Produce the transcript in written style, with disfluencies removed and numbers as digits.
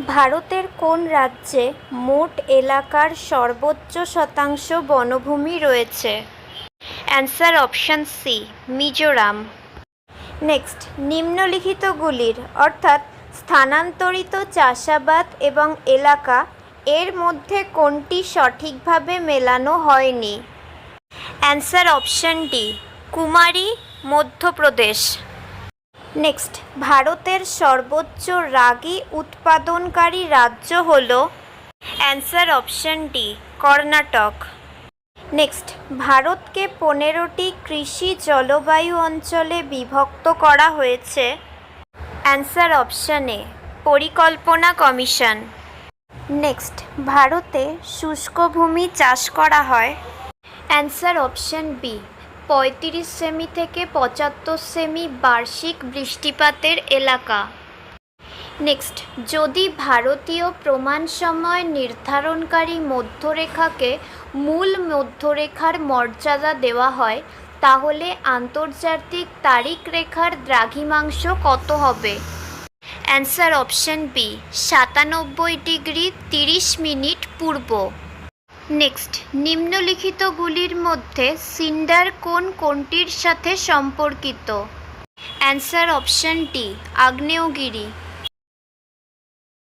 ভারতের কোন রাজ্যে মোট এলাকার সর্বোচ্চ শতাংশ বনভূমি রয়েছে? Answer option C, Mizoram. Next, নিম্নলিখিতগুলির অর্থাৎ স্থানান্তরিত চাষাবাদ এবং এলাকা এর মধ্যে কোনটি সঠিকভাবে মেলানো হয়নি? অ্যান্সার অপশন ডি, কুমারী, মধ্যপ্রদেশ। নেক্সট, ভারতের সর্বোচ্চ রাগি উৎপাদনকারী রাজ্য হল? Answer option D, Karnataka. Next, ভারতকে 15টি কৃষি জলবায়ু অঞ্চলে বিভক্ত করা হয়েছে? অ্যান্সার অপশন এ, পরিকল্পনা কমিশন। নেক্সট, ভারতে শুষ্ক ভূমি চাষ করা হয়? অ্যান্সার অপশন বি, 35 সেমি থেকে 75 সেমি বার্ষিক বৃষ্টিপাতের এলাকা। নেক্সট, যদি ভারতীয় প্রমাণ সময় নির্ধারণকারী মধ্যরেখাকে মূল মধ্যরেখার মর্যাদা দেওয়া হয় তাহলে আন্তর্জাতিক তারিখ রেখার দ্রাঘিমাংশ কত হবে? Answer option B, 97 degree 30 minute পূর্ব। নেক্সট, নিম্নলিখিতগুলির মধ্যে সিন্ডার কোনটির সাথে সম্পর্কিত? অ্যান্সার অপশন ডি, আগ্নেয়গিরি।